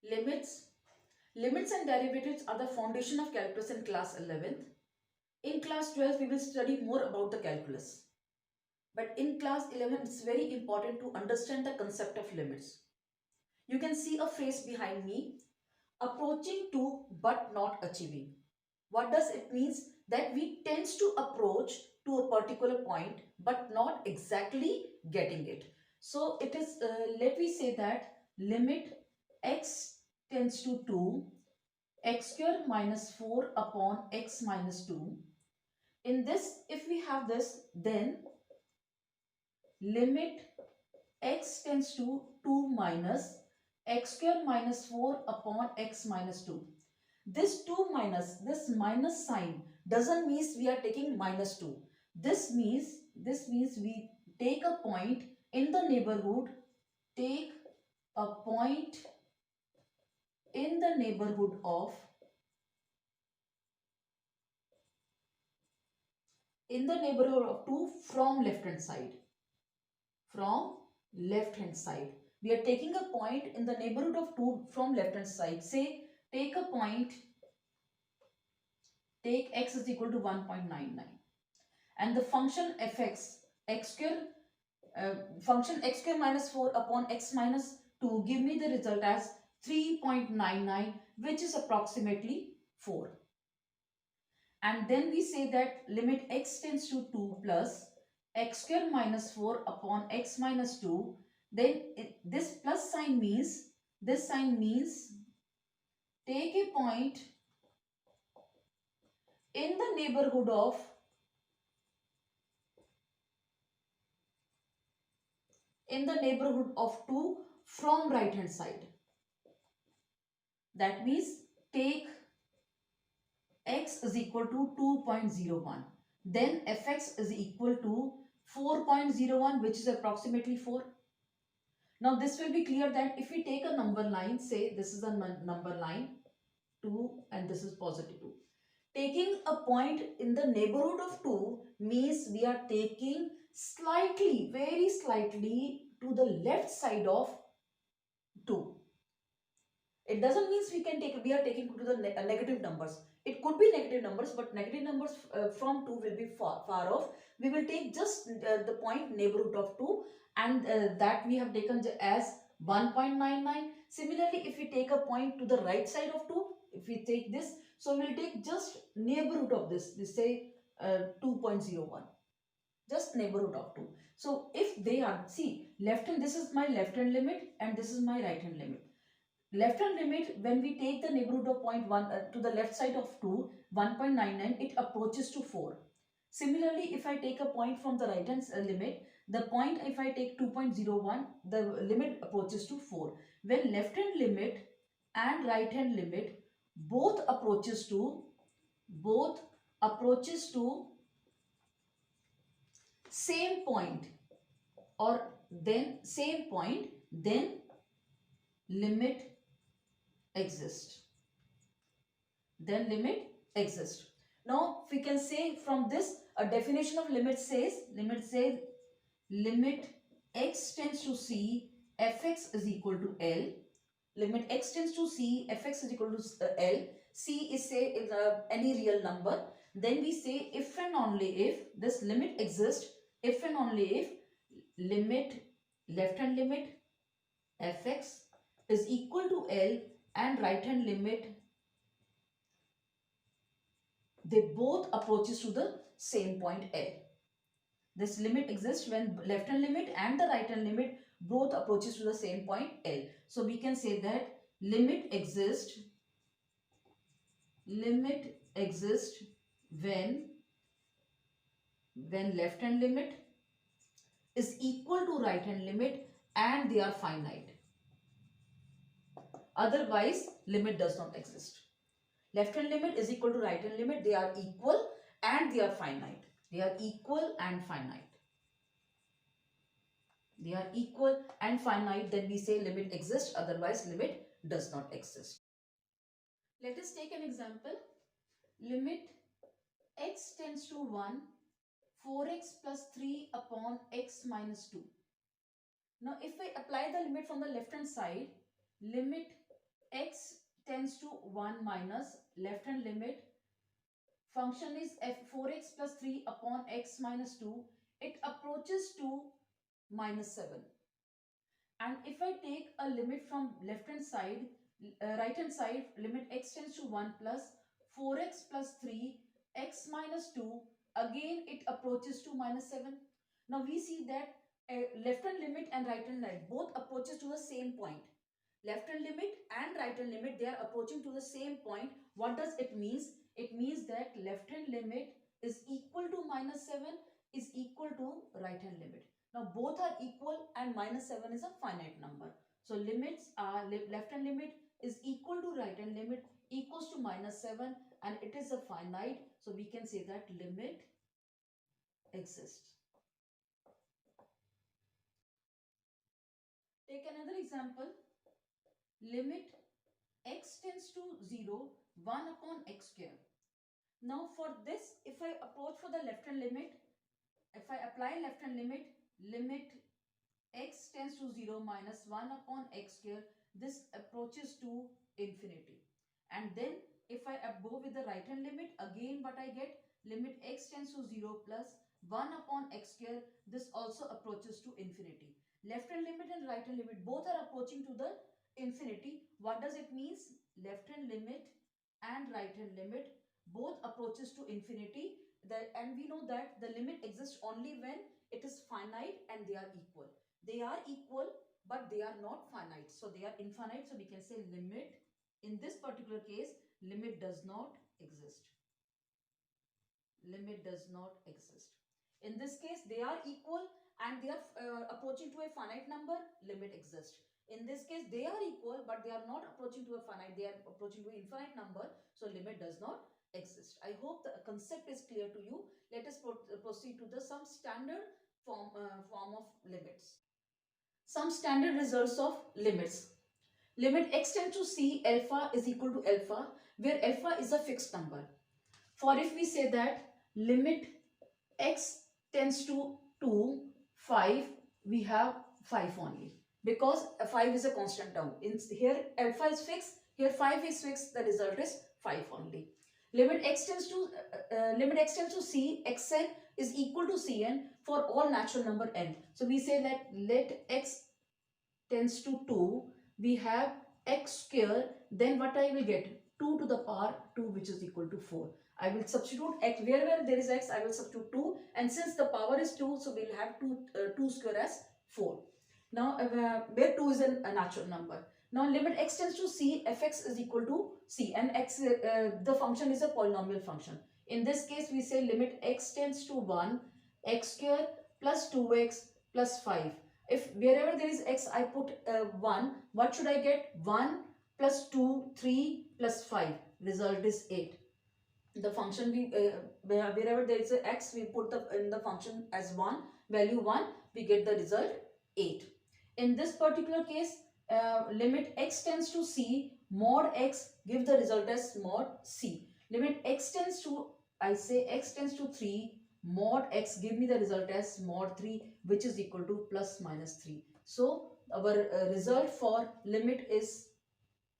Limits. Limits and derivatives are the foundation of calculus in class 11th. In class 12, we will study more about the calculus. But in class 11, it's very important to understand the concept of limits. You can see a phrase behind me, approaching to but not achieving. What does it means? That we tends to approach to a particular point but not exactly getting it. So it is, let me say that limit x tends to 2, x square minus 4 upon x minus 2. In this, if we have this, then limit x tends to 2 minus x square minus 4 upon x minus 2. This 2 minus, this minus sign doesn't mean we are taking minus 2. This means we take a point in the neighborhood, take a point in the neighborhood of, in the neighborhood of 2 from left hand side. From left hand side. We are taking a point in the neighborhood of 2 from left hand side. Say, take a point, take x is equal to 1.99. And the function fx, x square, function x square minus 4 upon x minus 2 give me the result as 3.99, which is approximately 4. And then we say that limit x tends to 2 plus x square minus 4 upon x minus 2. Then this plus sign means, this sign means take a point in the neighborhood of, in the neighborhood of 2 from right hand side. That means take x is equal to 2.01. Then fx is equal to 4.01, which is approximately 4. Now this will be clear that if we take a number line, say this is a number line 2 and this is positive 2. Taking a point in the neighborhood of 2 means we are taking slightly, very slightly to the left side of 2. It doesn't mean we can take, we are taking to the negative numbers. It could be negative numbers, but negative numbers from 2 will be far off. We will take just the point neighborhood of 2, and that we have taken as 1.99. Similarly, if we take a point to the right side of 2, if we take this, so we will take just neighborhood of this say 2.01. Just neighborhood of 2. So if they are, see, left hand, this is my left hand limit and this is my right hand limit. Left hand limit, when we take the neighborhood of 0.1 to the left side of 2, 1.99, it approaches to 4. Similarly, if I take a point from the right hand limit, the point, if I take 2.01, the limit approaches to 4. When left hand limit and right hand limit both approaches to same point, or then same point, then limit exists. Then limit exists. Now we can say from this, a definition of limit says limit x tends to c, fx is equal to L. Limit x tends to c, fx is equal to L. C is, say, is any real number. Then we say if and only if this limit exists, if and only if limit, left hand limit fx is equal to L and right hand limit, they both approaches to the same point L. This limit exists when left hand limit and the right hand limit both approaches to the same point L. So we can say that limit exists when left hand limit is equal to right hand limit and they are finite. Otherwise, limit does not exist. Left hand limit is equal to right hand limit. They are equal and they are finite. They are equal and finite. They are equal and finite. Then we say limit exists. Otherwise, limit does not exist. Let us take an example. Limit x tends to 1, 4x plus 3 upon x minus 2. Now, if I apply the limit from the left hand side, limit x tends to 1 minus left hand limit. Function is f4x plus 3 upon x minus 2. It approaches to minus 7. And if I take a limit from left hand side, right hand side, limit x tends to 1 plus 4x plus 3 x minus 2, again it approaches to minus 7. Now we see that left hand limit and right hand limit both approaches to the same point. Left hand limit and right hand limit, they are approaching to the same point. What does it means? It means that left hand limit is equal to minus 7 is equal to right hand limit. Now both are equal and minus 7 is a finite number. So limits are left hand limit is equal to right hand limit equals to minus 7 and it is a finite. So we can say that limit exists. Take another example. Limit x tends to 0, 1 upon x square. Now for this, if I approach for the left hand limit, if I apply left hand limit, limit x tends to 0 minus 1 upon x square, this approaches to infinity. And then if I go with the right hand limit, again what I get, limit x tends to 0 plus 1 upon x square, this also approaches to infinity. Left hand limit and right hand limit both are approaching to the infinity. What does it means? Left hand limit and right hand limit both approaches to infinity. And we know that the limit exists only when it is finite and they are equal. They are equal but they are not finite, so they are infinite. So we can say limit, in this particular case, limit does not exist. Limit does not exist. In this case, they are equal and they are approaching to a finite number, limit exists. In this case, they are equal but they are not approaching to a finite, they are approaching to an infinite number, so limit does not exist. I hope the concept is clear to you. Let us proceed to the some standard form of limits. Some standard results of limits. Limit x tends to c alpha is equal to alpha, where alpha is a fixed number. For if we say that limit x tends to 2, 5, we have 5 only. Because 5 is a constant term. Here alpha is fixed, here 5 is fixed, the result is 5 only. Limit x tends to c, xn is equal to cn for all natural number n. So we say that let x tends to 2, we have x square, then what I will get? 2 to the power 2, which is equal to 4. I will substitute x, wherever there is x, I will substitute 2, and since the power is 2, so we will have 2 square as 4. Now, where 2 is a natural number. Now, limit x tends to c, fx is equal to c, and x, the function is a polynomial function. In this case, we say limit x tends to 1, x square plus 2x plus 5. If wherever there is x, I put 1, what should I get? 1 plus 2, 3 plus 5. Result is 8. The function wherever there is a x, we put in the function as 1, value 1, we get the result 8. In this particular case, limit x tends to c, mod x give the result as mod c. Limit x tends to, I say x tends to 3, mod x give me the result as mod 3, which is equal to plus minus 3. So our result for limit is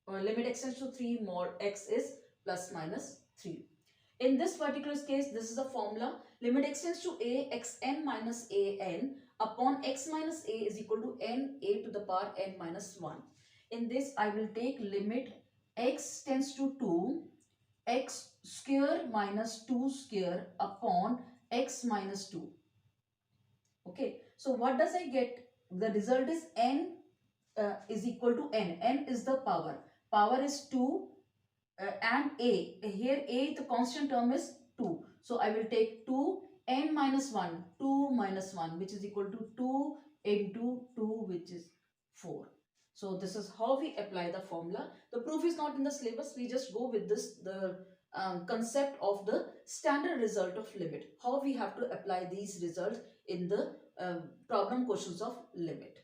limit x tends to 3, mod x is plus minus 3. In this particular case, this is the formula. Limit x tends to a, xn minus an upon x minus a is equal to n a to the power n minus 1. In this, I will take limit x tends to 2, x square minus 2 square upon x minus 2. Okay, so what does I get? The result is n is equal to n. N is the power. Power is 2 and a. Here a, the constant term is 2. So I will take 2 n minus 1. 2 minus 1, which is equal to 2 into 2, which is 4. So this is how we apply the formula. The proof is not in the syllabus. We just go with this, the concept of the standard result of limit. How we have to apply these results in the problem questions of limit.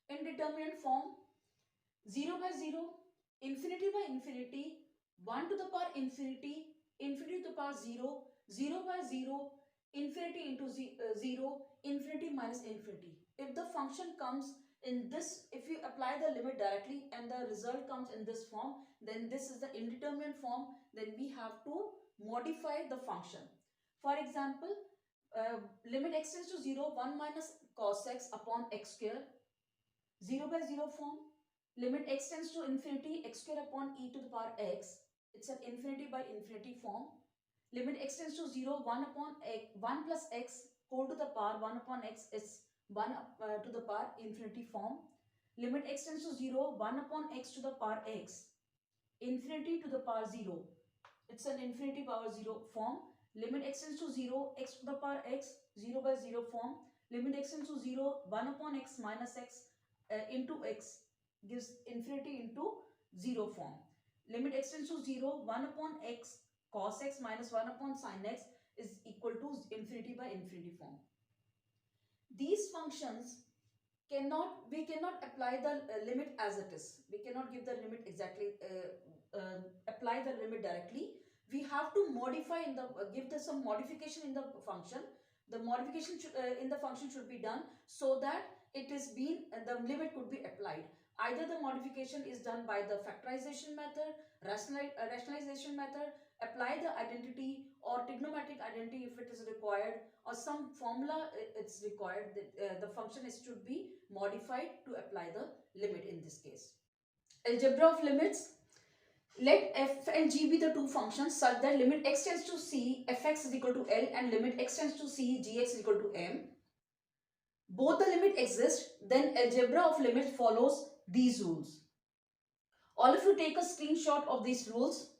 Indeterminate form, 0 by 0, infinity by infinity, 1 to the power infinity, infinity to the power 0, 0 by 0, infinity into 0, infinity minus infinity. If the function comes In this, if you apply the limit directly and the result comes in this form, then this is the indeterminate form. Then we have to modify the function. For example, limit x tends to 0, 1 minus cos x upon x square, 0 by 0 form. Limit x tends to infinity, x square upon e to the power x. It's an infinity by infinity form. Limit x tends to 0, 1 upon x, 1 plus x whole to the power 1 upon x is 1 to the power infinity form. Limit x tends to 0, 1 upon x to the power x, infinity to the power 0. It's an infinity power 0 form. Limit x tends to 0, x to the power x, 0 by 0 form. Limit x tends to 0, 1 upon x minus x into x gives infinity into 0 form. Limit x tends to 0, 1 upon x cos x minus 1 upon sin x is equal to infinity by infinity form. These functions we cannot apply the limit as it is. We cannot give the limit exactly, apply the limit directly. We have to modify in the, give the some modification in the function. The modification in the function should be done so that it is being, the limit could be applied. Either the modification is done by the factorization method, rationalization method, apply the identity or trigonometric identity if it is required, or some formula it's required. The function is should be modified to apply the limit in this case. Algebra of limits. Let f and g be the two functions such that limit x tends to c, fx is equal to L, and limit x tends to c, gx is equal to m. Both the limit exist, then algebra of limits follows these rules. All of you take a screenshot of these rules.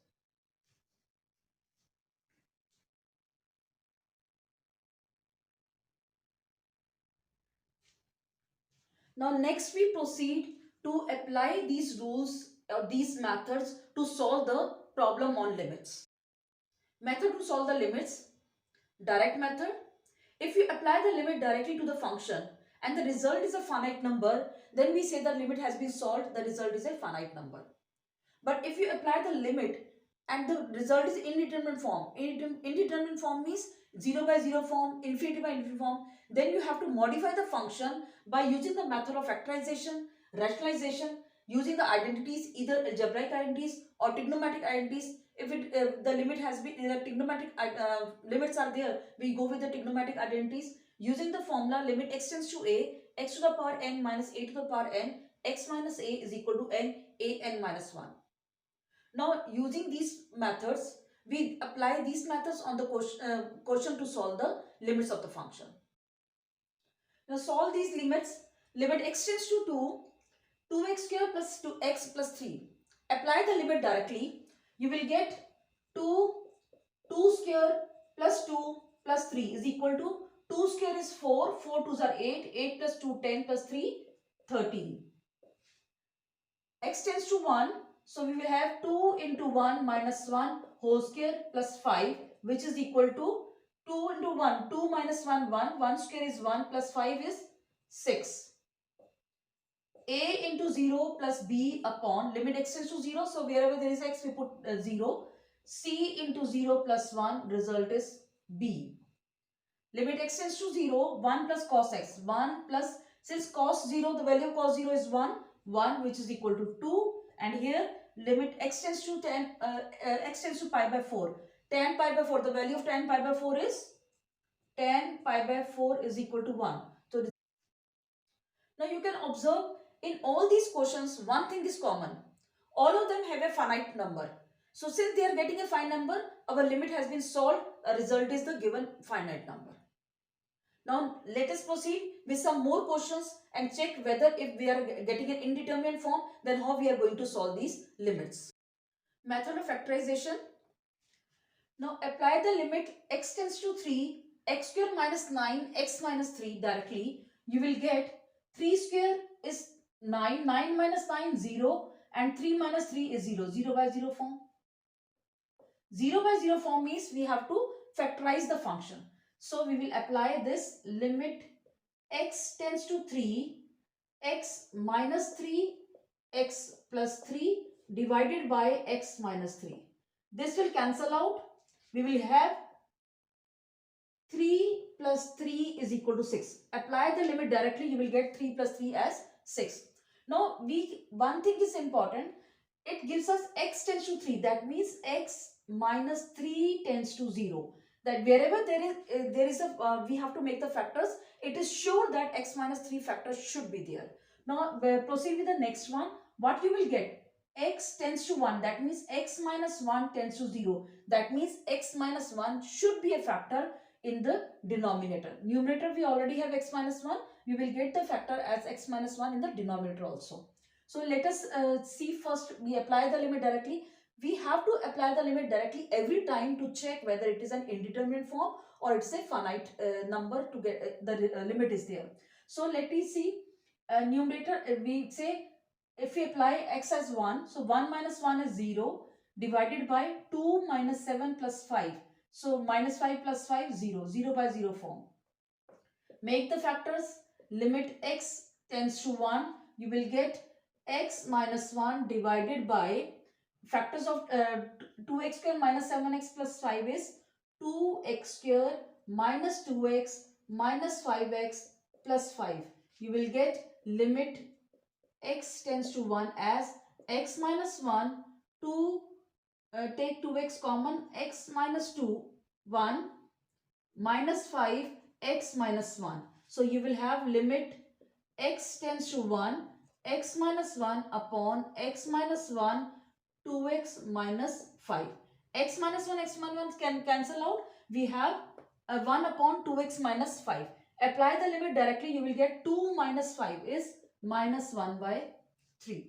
Now next we proceed to apply these rules or these methods to solve the problem on limits. Method to solve the limits. Direct method. If you apply the limit directly to the function and the result is a finite number, then we say the limit has been solved, the result is a finite number. But if you apply the limit and the result is indeterminate form, indeterminate form means 0 by 0 form, infinity by infinity form, then you have to modify the function by using the method of factorization, rationalization, using the identities, either algebraic identities or trigonometric identities. If the limit has been, the trigonometric limits are there, we go with the trigonometric identities using the formula limit x tends to a, x to the power n minus a to the power n, x minus a is equal to n, a n minus 1. Now using these methods, we apply these methods on the question to solve the limits of the function. Now solve these limits. Limit x tends to 2, 2x square plus 2x plus 3. Apply the limit directly. You will get 2, 2 square plus 2 plus 3 is equal to 2 square is 4, 4 2s are 8, 8 plus 2, 10 plus 3, 13. X tends to 1. So we will have 2 into 1 minus 1 whole square plus 5, which is equal to 2 into 1. 2 minus 1, 1. 1 square is 1 plus 5 is 6. A into 0 plus B upon limit x tends to 0. So wherever there is x, we put 0. C into 0 plus 1, result is B. Limit x tends to 0, 1 plus cos x. 1 plus, since cos 0, the value of cos 0 is 1, 1 which is equal to 2. And here limit x tends to x tends to pi by 4. Tan pi by 4, the value of tan pi by 4 is, tan pi by 4 is equal to 1. So now you can observe in all these questions, one thing is common. All of them have a finite number. So since they are getting a finite number, our limit has been solved. A result is the given finite number. Now let us proceed with some more questions and check whether if we are getting an indeterminate form, then how we are going to solve these limits. Method of factorization. Now apply the limit x tends to 3, x square minus 9, x minus 3 directly. You will get 3 square is 9, 9 minus 9, 0, and 3 minus 3 is 0, 0 by 0 form. 0 by 0 form means we have to factorize the function. So we will apply this limit x tends to 3, x minus 3, x plus 3 divided by x minus 3. This will cancel out. We will have 3 plus 3 is equal to 6. Apply the limit directly, you will get 3 plus 3 as 6. Now one thing is important. It gives us x tends to 3. That means x minus 3 tends to 0. That wherever there is a we have to make the factors, it is sure that x minus 3 factors should be there. Now proceed with the next one. What you will get? X tends to 1. That means x minus 1 tends to 0. That means x minus 1 should be a factor in the denominator. Numerator we already have x minus 1. We will get the factor as x minus 1 in the denominator also. So let us see first, we apply the limit directly. We have to apply the limit directly every time to check whether it is an indeterminate form or it's a finite number to get the limit is there. So let me see numerator, we say if we apply x as 1, so 1 minus 1 is 0 divided by 2 minus 7 plus 5. So minus 5 plus 5, 0, 0 by 0 form. Make the factors, limit x tends to 1, you will get x minus 1 divided by factors of 2x square minus 7x plus 5 is 2x square minus 2x minus 5x plus 5. You will get limit x tends to 1 as x minus 1, 2, take 2x common, x minus 2, 1, minus 5, x minus 1. So you will have limit x tends to 1, x minus 1 upon x minus 1, 2x minus 5. X minus 1 can cancel out. We have 1 upon 2x minus 5. Apply the limit directly. You will get 2 minus 5 is minus 1 by 3.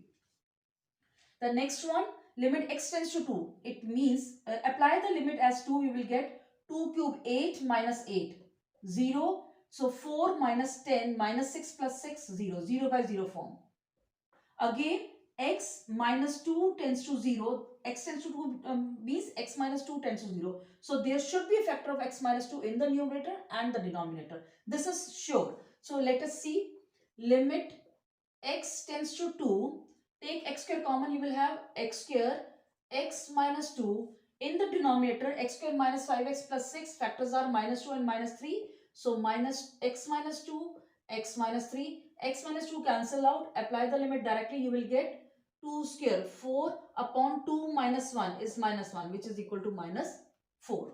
The next one, limit x tends to 2. It means apply the limit as 2. You will get 2 cube 8 minus 8. 0. So 4 minus 10 minus 6 plus 6, 0. 0 by 0 form. Again, x minus 2 tends to 0. X tends to 2 means x minus 2 tends to 0. So there should be a factor of x minus 2 in the numerator and the denominator. This is sure. So let us see. Limit x tends to 2. Take x square common. You will have x square x minus 2. In the denominator, x square minus 5x plus 6. Factors are minus 2 and minus 3. So minus x minus 2, x minus 3. X minus 2 cancel out. Apply the limit directly. You will get 2 square 4 upon 2 minus 1 is minus 1, which is equal to minus 4.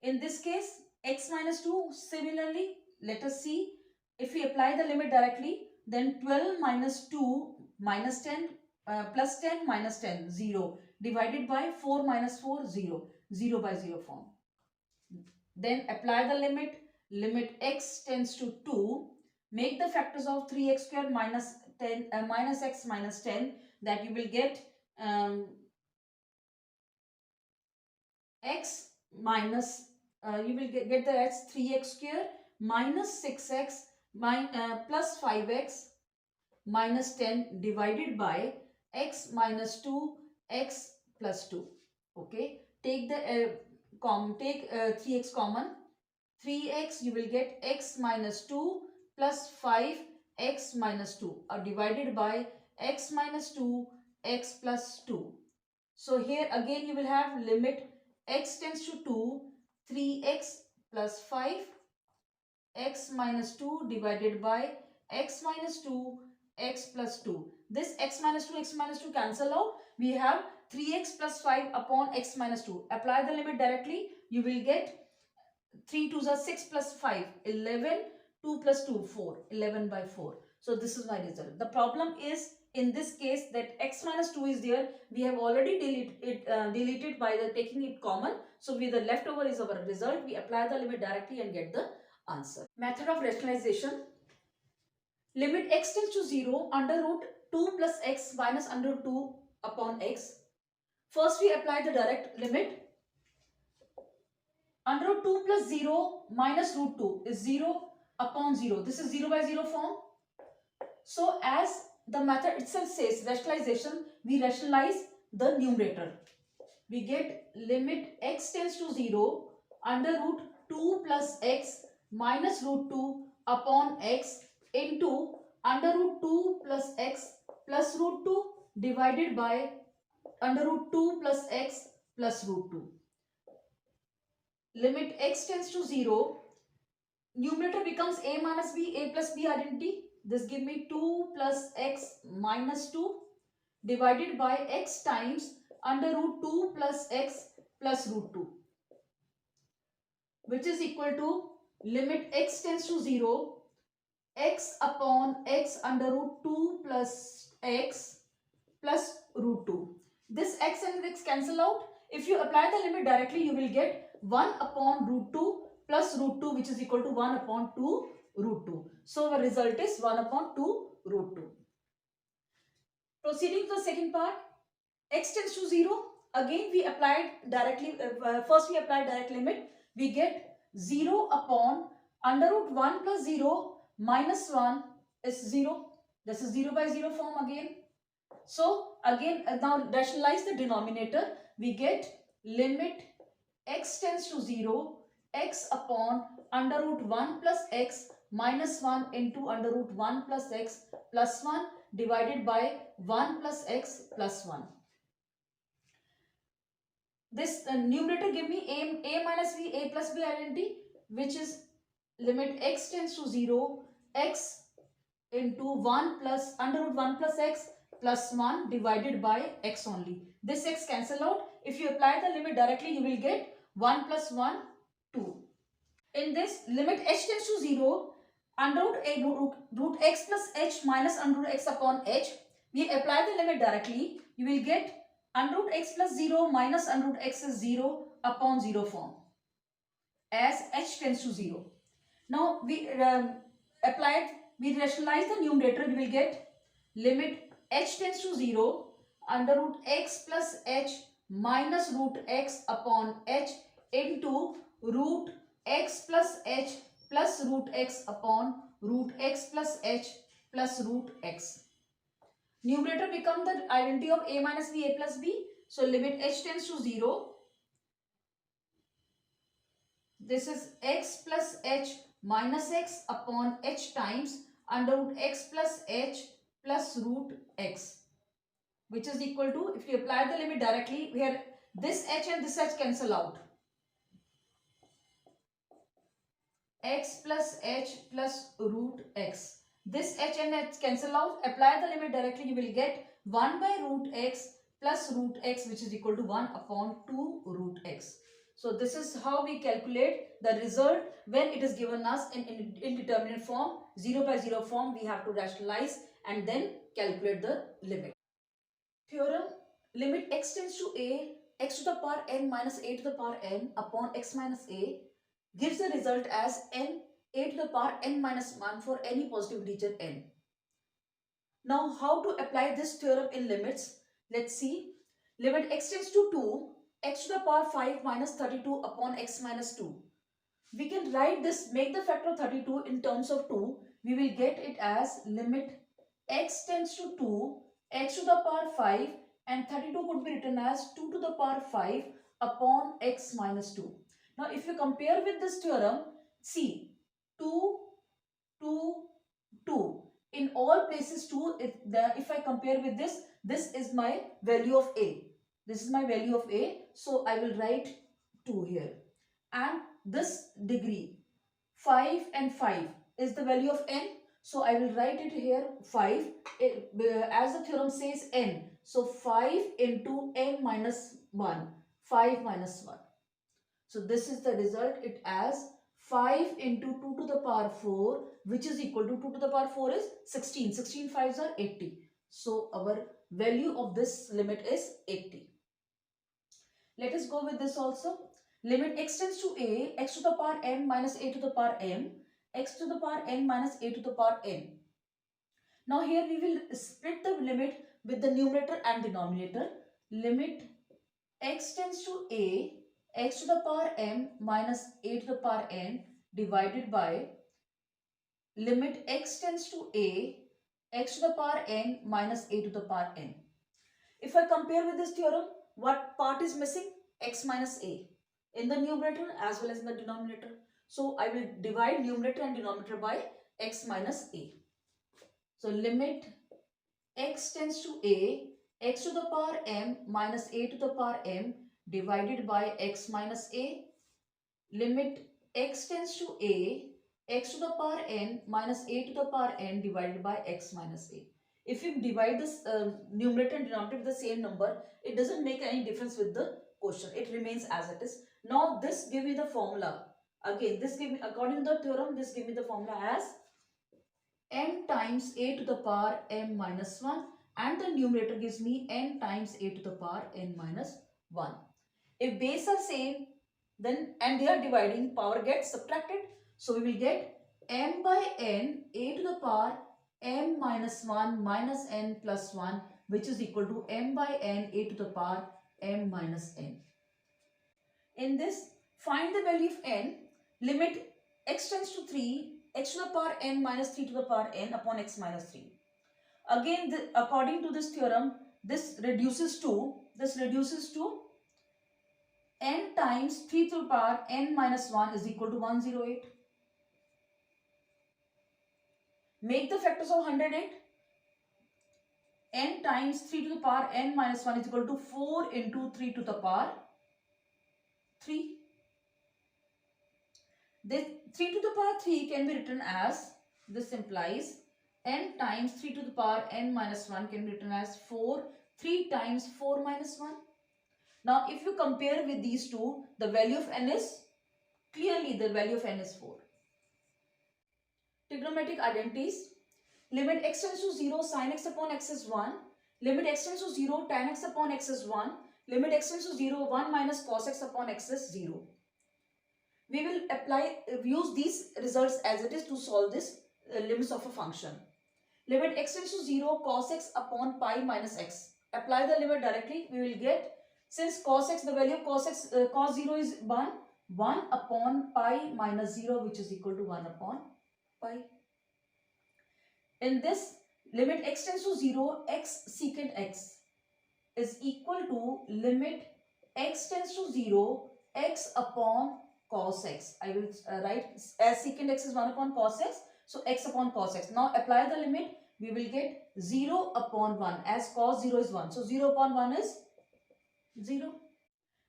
In this case, x minus 2, similarly, let us see. If we apply the limit directly, then 12 minus 2 minus 10 plus 10 minus 10, 0. Divided by 4 minus 4, 0. 0 by 0 form. Then apply the limit. Limit x tends to 2. Make the factors of 3x square minus 10 minus x minus 10, that you will get x minus you will get the as 3x square minus 6x plus 5x minus 10 divided by x minus 2 x plus 2. Okay, take the 3x common. 3x you will get x minus 2 plus 5 x minus 2 divided by x minus 2 x plus 2. So here again you will have limit x tends to 2, 3x plus 5 x minus 2 divided by x minus 2 x plus 2. This x minus 2 cancel out. We have 3x plus 5 upon x minus 2. Apply the limit directly. You will get 3 2s are 6 plus 5, 11, 2 plus 2, 4, 11 by 4. So this is my result. The problem is in this case that x minus 2 is there. We have already deleted by the taking it common. So with the leftover is our result. We apply the limit directly and get the answer. Method of rationalization. Limit x tends to 0 under root 2 plus x minus under root 2 upon x. First we apply the direct limit. Under root 2 plus 0 minus root 2 is 0 upon 0. This is 0 by 0 form. So as the method itself says rationalization, we rationalize the numerator. We get limit x tends to 0 under root 2 plus x minus root 2 upon x into under root 2 plus x plus root 2 divided by under root 2 plus x plus root 2. Limit x tends to 0, numerator becomes a minus b, a plus b identity. This give me 2 plus x minus 2 divided by x times under root 2 plus x plus root 2, which is equal to limit x tends to 0, x upon x under root 2 plus x plus root 2. This x and x cancel out. If you apply the limit directly, you will get 1 upon root 2 plus root 2, which is equal to 1 upon 2 root 2. So the result is 1 upon 2 root 2. Proceeding to the second part, x tends to 0. Again we applied directly, first we applied direct limit. We get 0 upon under root 1 plus 0 minus 1 is 0. This is 0 by 0 form again. So again now rationalize the denominator. We get limit x tends to 0, x upon under root 1 plus x minus 1 into under root 1 plus x plus 1 divided by 1 plus x plus 1. This numerator give me a minus b, a plus b identity, which is limit x tends to 0, x into 1 plus under root 1 plus x plus 1 divided by x only. This x cancel out. If you apply the limit directly, you will get 1 plus 1, 2. In this, limit h tends to 0, under root x plus h minus under root x upon h. We apply the limit directly. You will get under root x plus 0 minus under root x is 0 upon 0 form as h tends to 0. Now, we rationalize the numerator. We will get limit h tends to 0 under root x plus h minus root x upon h into root x plus h plus root x upon root x plus h plus root x. Numerator become the identity of a minus b, a plus b. So limit h tends to 0. This is x plus h minus x upon h times under root x plus h plus root x, which is equal to, if you apply the limit directly, where this h and this h cancel out. X plus h plus root x. This h and h cancel out. Apply the limit directly, you will get 1 by root x plus root x, which is equal to 1 upon 2 root x. So this is how we calculate the result when it is given us in indeterminate form, 0 by 0 form. We have to rationalize and then calculate the limit. Theorem, limit x tends to a, x to the power n minus a to the power n upon x minus a gives the result as n a to the power n minus 1 for any positive integer n. Now how to apply this theorem in limits? Let's see. Limit x tends to 2, x to the power 5 minus 32 upon x minus 2. We can write this, make the factor of 32 in terms of 2. We will get it as limit x tends to 2, x to the power 5, and 32 could be written as 2 to the power 5 upon x minus 2. Now if you compare with this theorem, see 2, 2, 2. In all places 2, if I compare with this is my value of a. This is my value of a. So I will write 2 here. And this degree 5 and 5 is the value of n. So I will write it here 5 as the theorem says n. So 5 into n minus 1. 5 minus 1. So this is the result. It as 5 into 2 to the power 4, which is equal to 2 to the power 4 is 16. 16 5s are 80. So our value of this limit is 80. Let us go with this also. Limit x tends to a, x to the power n minus a to the power m, x to the power n minus a to the power n. Now here we will split the limit with the numerator and denominator. Limit x tends to a, x to the power m minus a to the power n divided by limit x tends to a, x to the power n minus a to the power n. If I compare with this theorem, what part is missing? X minus a in the numerator as well as in the denominator. So I will divide numerator and denominator by x minus a. So limit x tends to a, x to the power m minus a to the power m divided by x minus a. Limit x tends to a, x to the power n minus a to the power n divided by x minus a. If you divide this numerator and denominator with the same number, it doesn't make any difference with the quotient. It remains as it is. Now this give me the formula. Again, this give me, according to the theorem, this give me the formula as n times a to the power m minus 1, and the numerator gives me n times a to the power n minus 1. If base are same, then and they are dividing, power gets subtracted. So we will get m by n a to the power m minus 1 minus n plus 1, which is equal to m by n a to the power m minus n. In this, find the value of n, limit x tends to 3, x to the power n minus 3 to the power n upon x minus 3. Again, according to this theorem, this reduces to n times 3 to the power n minus 1 is equal to 108. Make the factors of 108. N times 3 to the power n minus 1 is equal to 4 into 3 to the power 3. This 3 to the power 3 can be written as, this implies n times 3 to the power n minus 1 can be written as 4, 3 times 4 minus 1. Now if you compare with these two, the value of n is, clearly the value of n is 4. Trigonometric identities. Limit x tends to 0, sin x upon x is 1. Limit x tends to 0, tan x upon x is 1. Limit x tends to 0, 1 minus cos x upon x is 0. We will use these results as it is to solve this limits of a function. Limit x tends to 0, cos x upon pi minus x. Apply the limit directly. We will get, since cos x, the value of cos x, cos 0 is 1 upon pi minus 0, which is equal to 1 upon pi. In this, limit x tends to 0, x secant x is equal to limit x tends to 0, x upon cos x. I will write as secant x is 1 upon cos x. So x upon cos x. Now apply the limit. We will get 0 upon 1, as cos 0 is 1. So 0 upon 1 is 0.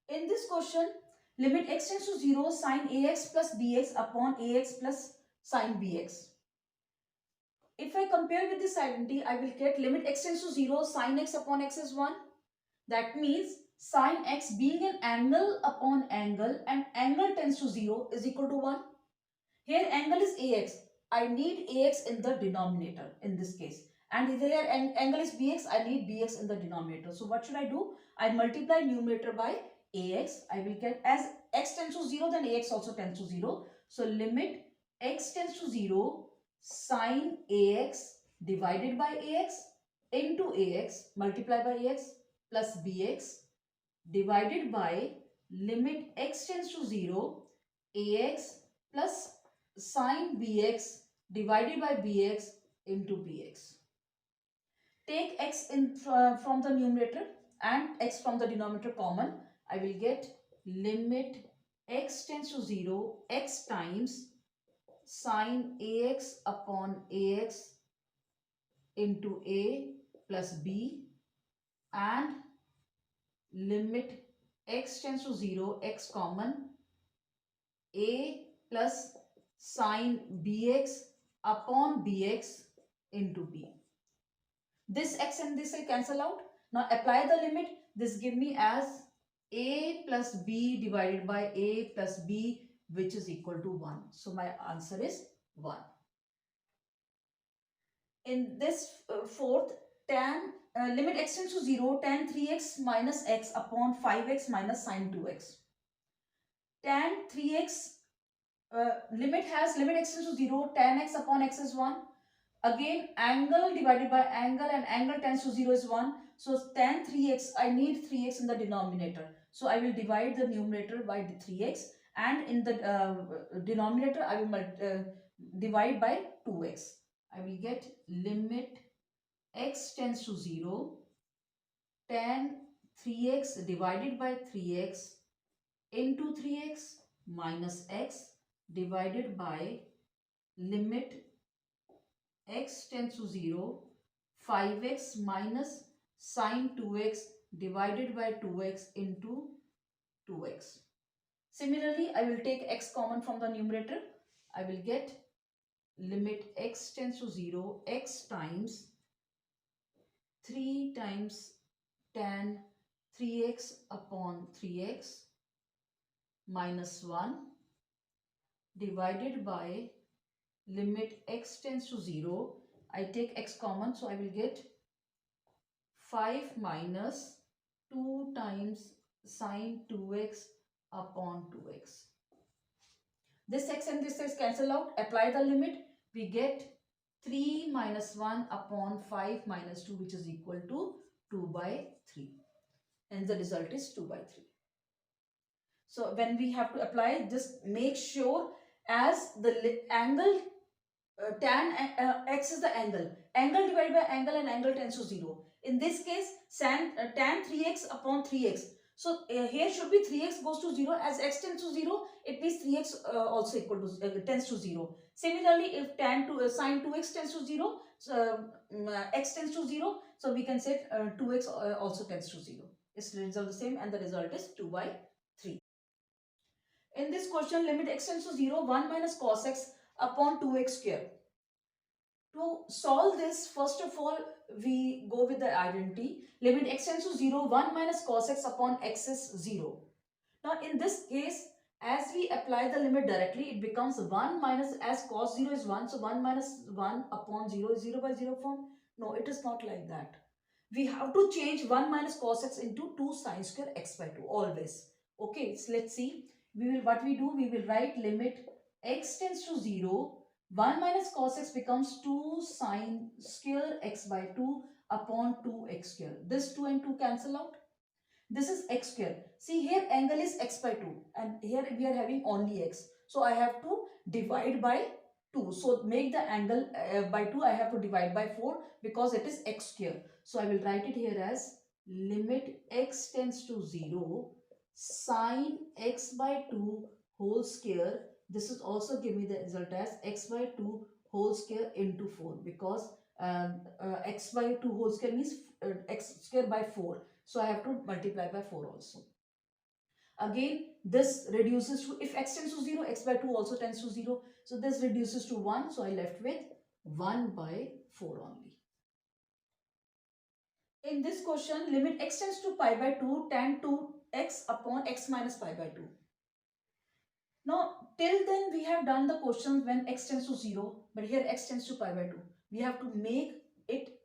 In this question, limit x tends to 0, sin ax plus bx upon ax plus sin bx. If I compare with this identity, I will get limit x tends to 0, sin x upon x is 1. That means sin x being an angle upon angle, and angle tends to 0 is equal to 1. Here angle is ax. I need ax in the denominator in this case. And here angle is bx. I need bx in the denominator. So what should I do? I multiply numerator by ax. I will get, as x tends to 0, then ax also tends to 0. So limit x tends to 0, sin ax divided by ax into ax multiplied by ax plus bx divided by limit x tends to 0, ax plus sin bx divided by bx into bx. Take x in from the numerator and x from the denominator common. I will get limit x tends to 0, x times sin ax upon ax into a plus b, and limit x tends to 0, x common, a plus sin bx upon bx into b. This x and this will cancel out. Now apply the limit. This give me as a plus b divided by a plus b, which is equal to 1. So my answer is 1. In this fourth, tan limit x tends to 0, tan 3x minus x upon 5x minus sin 2x. Tan 3x limit has limit x tends to 0, tan x upon x is 1. Again, angle divided by angle, and angle tends to 0 is 1. So tan 3x, I need 3x in the denominator. So I will divide the numerator by the 3x, and in the denominator I will divide by 2x. I will get limit x tends to 0, tan 3x divided by 3x into 3x minus x divided by limit x tends to 0, 5x minus sin 2x divided by 2x into 2x. Similarly, I will take x common from the numerator. I will get limit x tends to 0, x times 3 times tan 3x upon 3x minus 1 divided by limit x tends to 0. I take x common, so I will get 5 minus 2 times sine 2x upon 2x. This x and this x cancel out. Apply the limit. We get 3 minus 1 upon 5 minus 2, which is equal to 2 by 3. And the result is 2 by 3. So when we have to apply, just make sure as the angle tan x is the angle. Angle divided by angle and angle tends to 0. In this case, tan 3x upon 3x. So here should be 3x goes to 0. As x tends to 0, it means 3x also equal to tends to 0. Similarly, if sine 2x tends to 0, so x tends to 0, so we can say 2x also tends to 0. It's result the same, and the result is 2 by 3. In this question, limit x tends to 0, 1 minus cos x upon 2x square. To solve this, first of all, we go with the identity. Limit x tends to 0, 1 minus cos x upon x is 0. Now, in this case, as we apply the limit directly, it becomes 1 minus, as cos 0 is 1, so 1 minus 1 upon 0 is 0 by 0 form. No, it is not like that. We have to change 1 minus cos x into 2 sine square x by 2 always. Okay, so let's see. What we do, we will write limit x tends to 0, 1 minus cos x becomes 2 sine square x by 2 upon 2x square. This 2 and 2 cancel out. This is x square. See, here angle is x by 2 and here we are having only x. So I have to divide by 2. So make the angle by 2, I have to divide by 4 because it is x square. So I will write it here as limit x tends to 0 sine x by 2 whole square. This is also give me the result as x by 2 whole square into 4 because x by 2 whole square means x square by 4. So I have to multiply by 4 also. Again, this reduces to, if x tends to 0, x by 2 also tends to 0. So this reduces to 1. So I left with 1 by 4 only. In this question, limit x tends to pi by 2 tan 2x upon x minus pi by 2. Now, till then we have done the questions when x tends to 0, but here x tends to pi by 2. We have to make it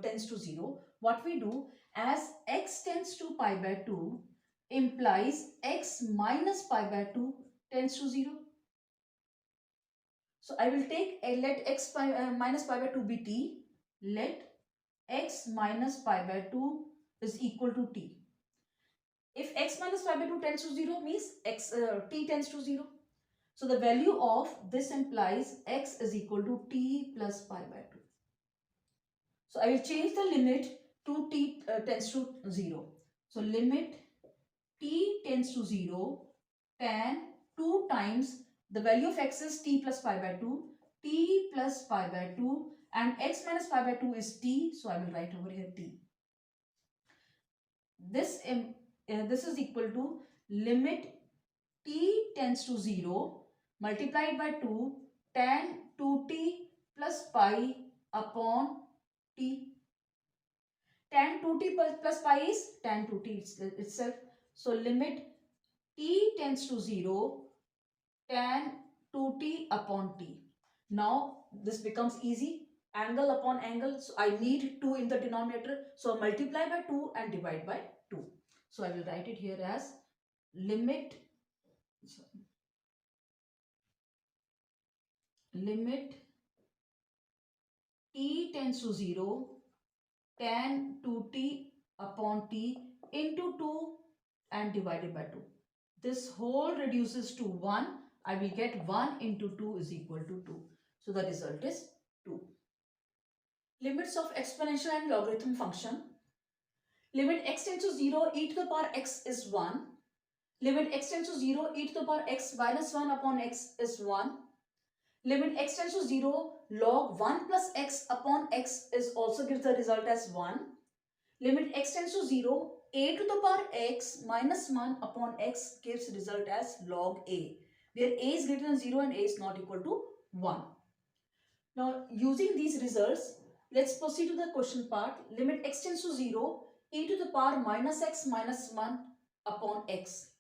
tends to 0. What we do, as x tends to pi by 2 implies x minus pi by 2 tends to 0. So I will take let x minus pi by 2 be t. Let x minus pi by 2 is equal to t. If x minus pi by 2 tends to 0 means t tends to 0. So the value of this implies x is equal to t plus pi by 2. So I will change the limit to t tends to 0. So limit t tends to 0 tan 2 times the value of x is t plus pi by 2, t plus pi by 2, and x minus pi by 2 is t. So I will write over here t. This is equal to limit t tends to 0 multiplied by 2 tan 2t plus pi upon t. Tan 2t plus pi is tan 2t itself. So limit t tends to 0 tan 2t upon t. Now this becomes easy. Angle upon angle. So I need 2 in the denominator. So multiply by 2 and divide by 2. So I will write it here as limit t tends to 0 tan 2t upon t into 2 and divided by 2. This whole reduces to 1. I will get 1 into 2 is equal to 2. So the result is 2. Limits of exponential and logarithm function. Limit x tends to 0, e to the power x is 1. Limit x tends to 0, e to the power x minus 1 upon x is 1. Limit x tends to 0, log 1 plus x upon x is also gives the result as 1. Limit x tends to 0, a to the power x minus 1 upon x gives result as log a, where a is greater than 0 and a is not equal to 1. Now, using these results, let's proceed to the question part. Limit x tends to 0, e to the power minus x minus 1 upon x.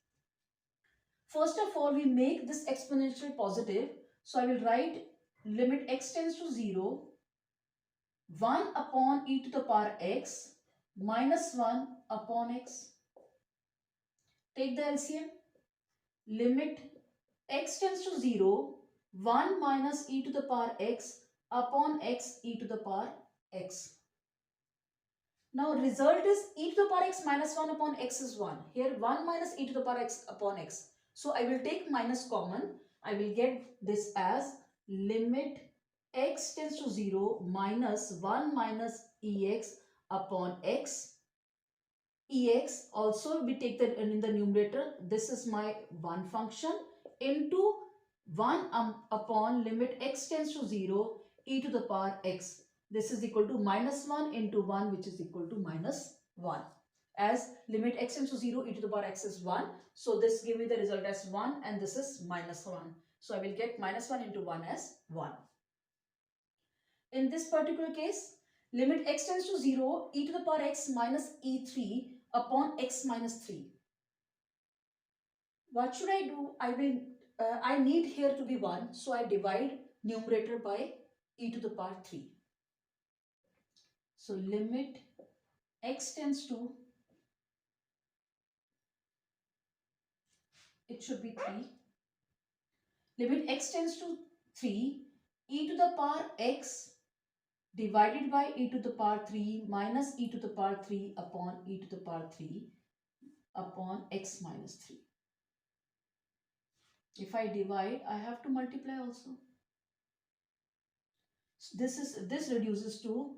First of all, we make this exponential positive. So I will write limit x tends to 0, 1 upon e to the power x minus 1 upon x. Take the LCM. Limit x tends to 0, 1 minus e to the power x upon x e to the power x. Now result is e to the power x minus 1 upon x is 1. Here 1 minus e to the power x upon x. So I will take minus common. I will get this as limit x tends to 0 minus 1 minus ex upon x. Ex also we take that in the numerator. This is my 1 function into 1 upon limit x tends to 0 e to the power x. This is equal to minus 1 into 1, which is equal to minus 1. As limit x tends to 0 e to the power x is 1. So this give me the result as 1 and this is minus 1. So I will get minus 1 into 1 as 1. In this particular case, limit x tends to 0 e to the power x minus e3 upon x minus 3. What should I do? I need here to be 1. So I divide numerator by e to the power 3. So limit x tends to, it should be 3. Limit x tends to 3, e to the power x divided by e to the power 3 minus e to the power 3 upon e to the power 3 upon x minus 3. If I divide, I have to multiply also. So this reduces to,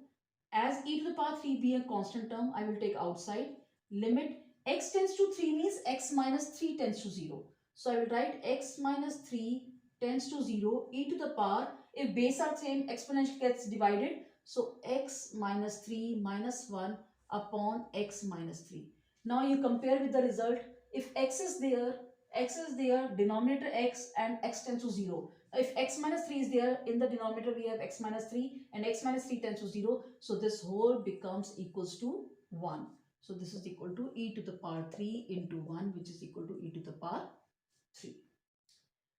as e to the power 3 be a constant term, I will take outside. Limit x tends to 3 means x minus 3 tends to 0. So I will write x minus 3 tends to 0 e to the power, if base are same, exponential gets divided. So x minus 3 minus 1 upon x minus 3. Now you compare with the result. If x is there, denominator x and x tends to 0. If x minus 3 is there, in the denominator we have x minus 3 and x minus 3 tends to 0. So this whole becomes equals to 1. So this is equal to e to the power 3 into 1, which is equal to e to the power 3.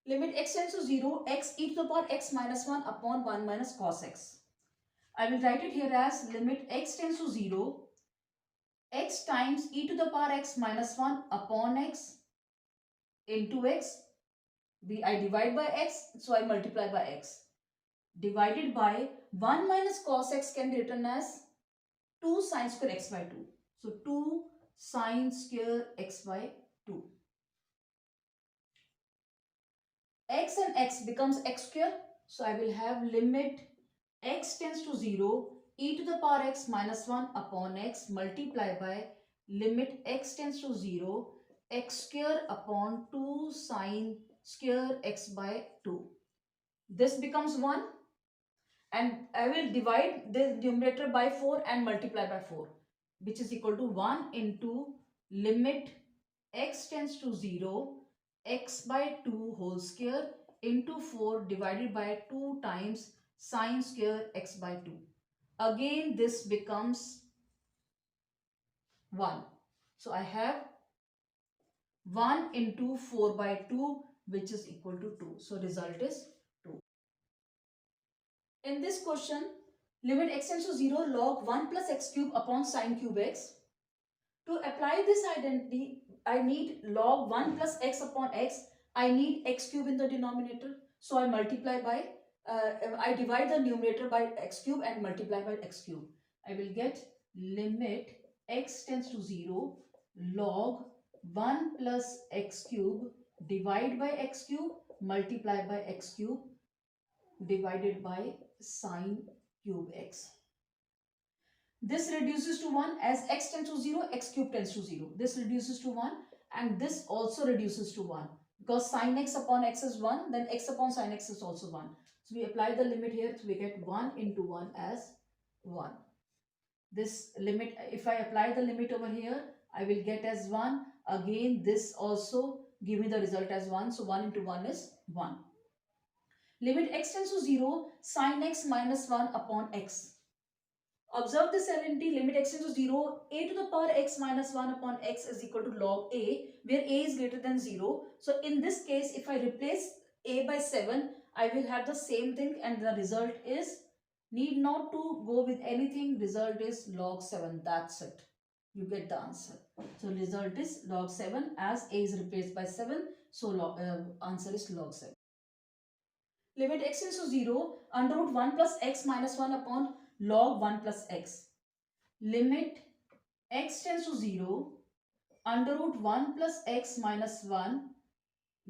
Limit x tends to 0, x e to the power x minus 1 upon 1 minus cos x. I will write it here as limit x tends to 0, x times e to the power x minus 1 upon x into x. I divide by x, so I multiply by x. Divided by 1 minus cos x can be written as 2 sine square x by 2. So 2 sine square x by 2. X and x becomes x square. So I will have limit x tends to 0 e to the power x minus 1 upon x multiply by limit x tends to 0 x square upon 2 sine square x by 2. This becomes 1 and I will divide the numerator by 4 and multiply by 4, which is equal to 1 into limit x tends to 0 x by 2 whole square into 4 divided by 2 times sine square x by 2. Again this becomes 1. So I have 1 into 4 by 2, which is equal to 2. So result is 2. In this question, limit x tends to 0 log 1 plus x cube upon sine cube x. To apply this identity, I need log 1 plus x upon x. I need x cube in the denominator. So I multiply by, I divide the numerator by x cube and multiply by x cube. I will get limit x tends to 0 log 1 plus x cube divide by x cube multiply by x cube divided by sine cube x. This reduces to 1 as x tends to 0, x cube tends to 0. This reduces to 1 and this also reduces to 1 because sine x upon x is 1, then x upon sine x is also 1. So we apply the limit here, so we get 1 into 1 as 1. This limit, if I apply the limit over here, I will get as 1. Again, this also give me the result as 1. So 1 into 1 is 1. Limit x tends to 0, sin x minus 1 upon x. Observe this identity, limit x tends to 0, a to the power x minus 1 upon x is equal to log a, where a is greater than 0. So in this case, if I replace a by 7, I will have the same thing and the result is, need not to go with anything, result is log 7. That's it. You get the answer. So result is log 7 as a is replaced by 7. So answer is log 7. Limit x tends to 0, under root 1 plus x minus 1 upon log 1 plus x. Limit x tends to 0, under root 1 plus x minus 1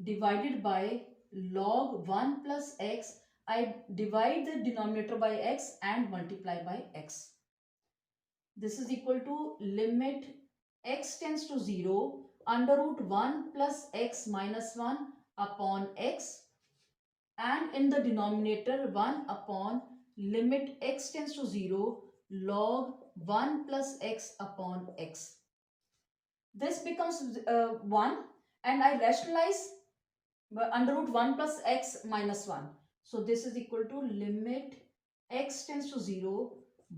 divided by log 1 plus x. I divide the denominator by x and multiply by x. This is equal to limit x tends to 0, under root 1 plus x minus 1 upon x, and in the denominator 1 upon limit x tends to 0 log 1 plus x upon x. This becomes 1 and I rationalize under root 1 plus x minus 1. So this is equal to limit x tends to 0,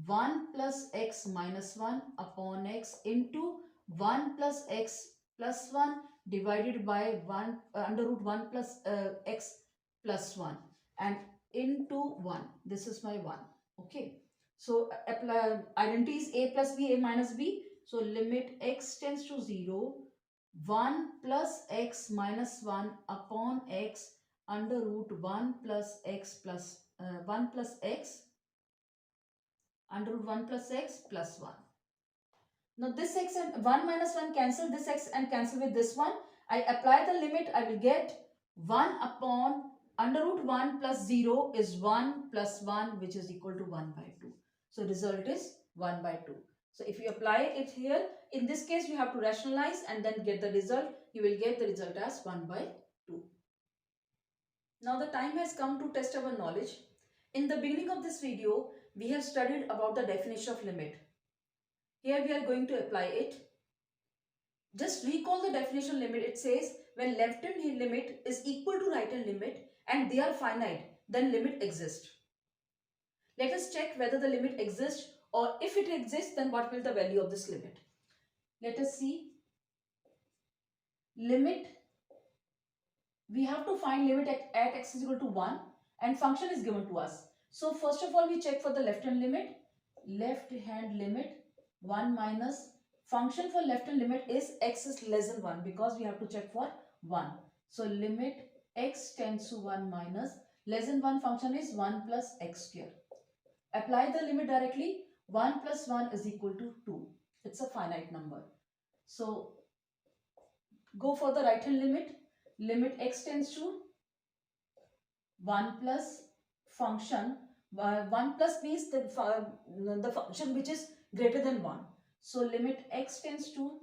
1 plus x minus 1 upon x into 1 plus x plus 1 divided by 1 under root 1 plus x plus 1 and into 1. This is my 1. Okay. So apply identity is a plus b, a minus b. So limit x tends to 0, 1 plus x minus 1 upon x under root 1 plus x plus 1 plus x under root 1 plus x plus 1. Now this x and 1 minus 1 cancel this x and cancel with this one. I apply the limit, I will get 1 upon under root 1 plus 0 is 1 plus 1, which is equal to 1 by 2. So result is 1 by 2. So if you apply it here, in this case you have to rationalize and then get the result. You will get the result as 1 by 2. Now the time has come to test our knowledge. In the beginning of this video, we have studied about the definition of limit. Here we are going to apply it. Just recall the definition limit. It says when left hand limit is equal to right hand limit and they are finite, then limit exists. Let us check whether the limit exists, or if it exists, then what will the value of this limit. Let us see. Limit, we have to find limit at x is equal to 1 and function is given to us. So first of all we check for the left hand limit. Left hand limit 1 minus, function for left hand limit is x is less than 1 because we have to check for 1. So limit x tends to 1 minus less than 1 function is 1 plus x square. Apply the limit directly. 1 plus 1 is equal to 2. It's a finite number. So go for the right hand limit. Limit x tends to 1 plus function. 1 plus means the function which is greater than 1. So limit x tends to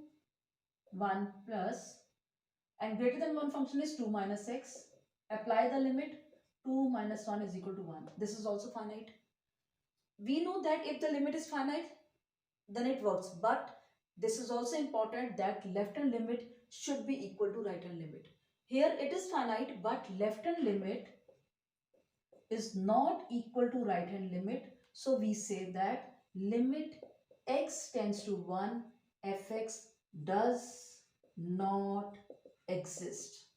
1 plus and greater than 1 function is 2 minus x. Apply the limit. 2 minus 1 is equal to 1. This is also finite. We know that if the limit is finite, then it works. But this is also important that left hand limit should be equal to right hand limit. Here it is finite, but left hand limit is not equal to right hand limit. So we say that limit x tends to 1, fx does not exist.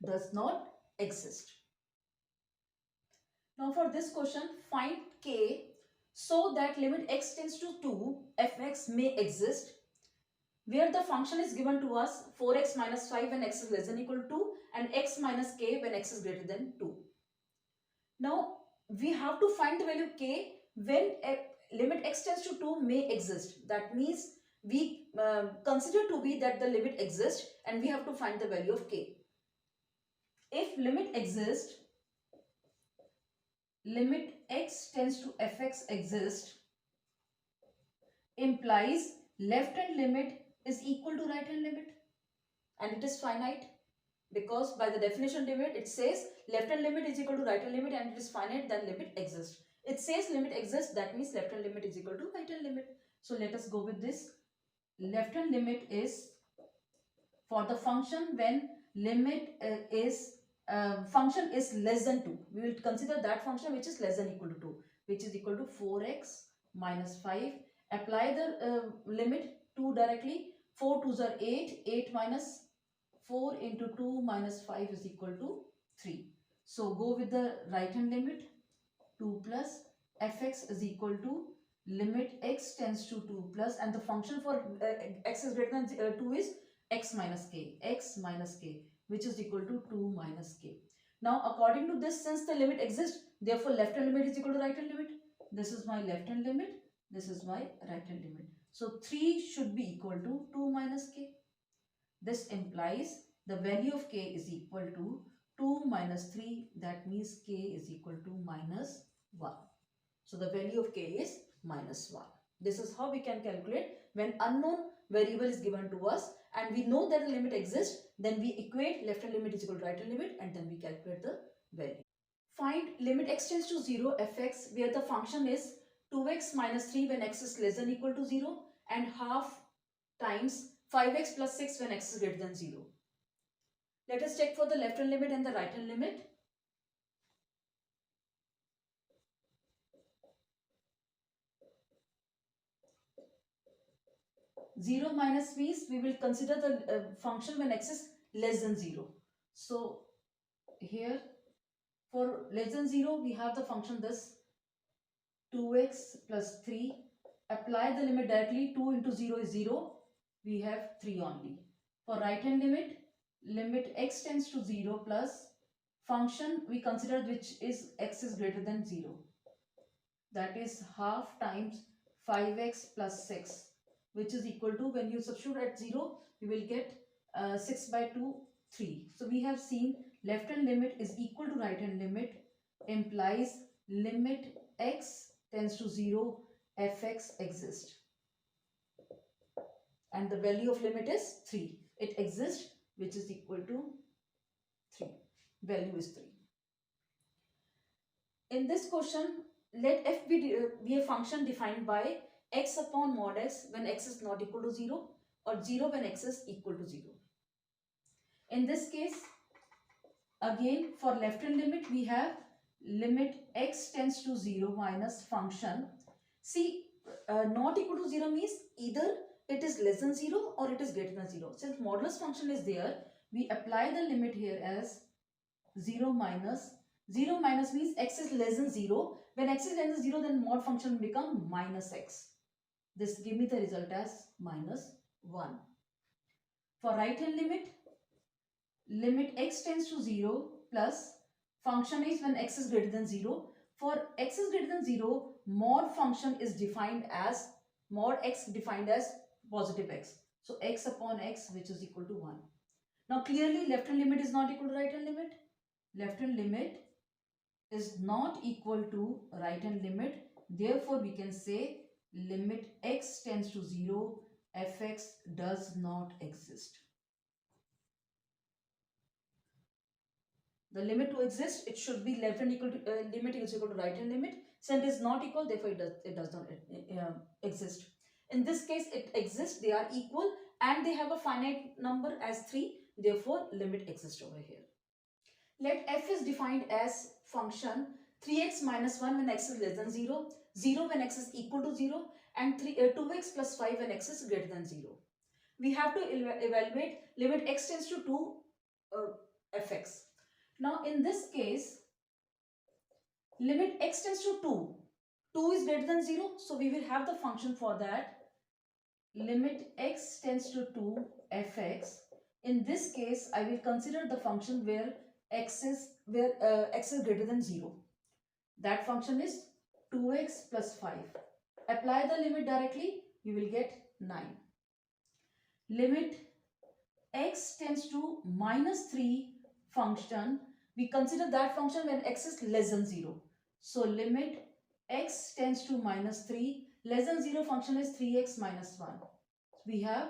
Does not exist. Now for this question, find k so that limit x tends to 2, fx may exist, where the function is given to us 4x minus 5 when x is less than or equal to and x minus k when x is greater than 2. Now we have to find the value k when limit x tends to 2 may exist. That means we consider to be that the limit exists and we have to find the value of k. If limit exists, limit x tends to fx exist implies left hand limit is equal to right hand limit and it is finite, because by the definition limit it says left hand limit is equal to right hand limit and it is finite, then limit exists. It says limit exists, that means left hand limit is equal to right hand limit. So let us go with this. Left hand limit is for the function when limit is function is less than 2. We will consider that function which is less than equal to 2, which is equal to 4x minus 5. Apply the limit 2 directly. 4 2s are 8. 8 minus 4 into 2 minus 5 is equal to 3. So go with the right hand limit. 2 plus fx is equal to limit x tends to 2 plus, and the function for x is greater than 2 is x minus k, which is equal to 2 minus k. Now according to this, since the limit exists, therefore left hand limit is equal to right hand limit. This is my left hand limit, this is my right hand limit. So 3 should be equal to 2 minus k. This implies the value of k is equal to 2 minus 3, that means k is equal to minus 1. So the value of k is minus 1. This is how we can calculate when unknown variable is given to us and we know that the limit exists, then we equate left hand limit is equal to right hand limit and then we calculate the value. Find limit x tends to 0 fx, where the function is 2x minus 3 when x is less than equal to 0 and half times 5x plus 6 when x is greater than 0. Let us check for the left hand limit and the right hand limit. Zero minus means we will consider the function when x is less than 0. So here for less than 0 we have the function this 2x plus 3. Apply the limit directly. 2 into 0 is 0. We have 3 only. For right hand limit, limit x tends to 0 plus function we consider which is x is greater than 0. That is half times 5x plus 6, which is equal to, when you substitute at 0, you will get 6 by 2, 3. So we have seen left hand limit is equal to right hand limit implies limit x tends to 0 fx exists. And the value of limit is 3. It exists, which is equal to 3. Value is 3. In this question, let f be a function defined by x upon mod x when x is not equal to 0 or 0 when x is equal to 0. In this case, again for left hand limit we have limit x tends to 0 minus function. See, not equal to 0 means either it is less than 0 or it is greater than 0. Since modulus function is there, we apply the limit here as 0 minus. 0 minus means x is less than 0. When x is less than 0, then mod function will become minus x. This give me the result as minus 1. For right hand limit x tends to 0 plus function is when x is greater than 0. For x is greater than 0, mod function is defined as mod x defined as positive x. So x upon x, which is equal to 1. Now clearly left hand limit is not equal to right hand limit. Left hand limit is not equal to right hand limit. Therefore we can say limit x tends to 0 fx does not exist. The limit to exist, it should be left hand equal to limit is equal to right hand limit. Since it is not equal, therefore it does not exist. In this case, it exists. They are equal and they have a finite number as 3. Therefore, limit exists over here. Let f is defined as function 3x minus 1 when x is less than 0, 0 when x is equal to 0, and 2x plus 5 when x is greater than 0. We have to evaluate limit x tends to 2 fx. Now in this case, limit x tends to 2. 2 is greater than 0, so we will have the function for that. Limit x tends to 2 fx. In this case, I will consider the function where x is greater than 0. That function is 2x plus 5. Apply the limit directly, you will get 9. Limit x tends to minus 3 function. We consider that function when x is less than 0. So limit x tends to minus 3. Less than 0 function is 3x minus 1. We have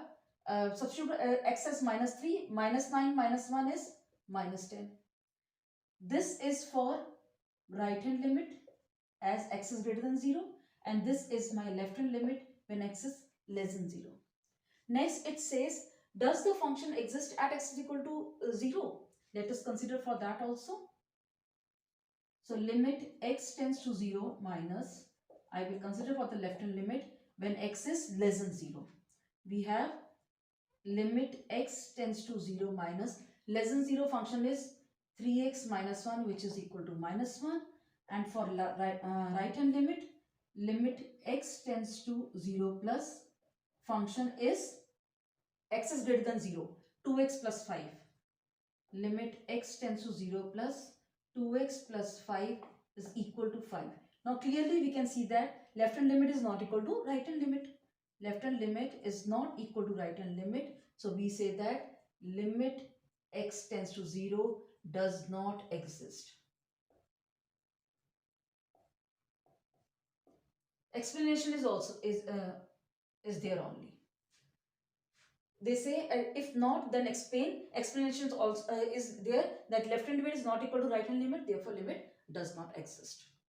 substitute x as minus 3. Minus 9 minus 1 is minus 10. This is for right hand limit as x is greater than 0. And this is my left hand limit when x is less than 0. Next it says, does the function exist at x is equal to 0? Let us consider for that also. So limit x tends to 0 minus, I will consider for the left hand limit when x is less than 0. We have limit x tends to 0 minus, less than 0 function is 3x minus 1, which is equal to minus 1. And for right hand limit x tends to 0 plus, function is x is greater than 0, 2x plus 5. Limit x tends to 0 plus 2x plus 5 is equal to 5. Now clearly we can see that left hand limit is not equal to right hand limit. Left hand limit is not equal to right hand limit. So we say that limit x tends to 0 does not exist. Explanation is also is there only. They say if not, then explanation also is there that left hand limit is not equal to right hand limit, therefore limit does not exist.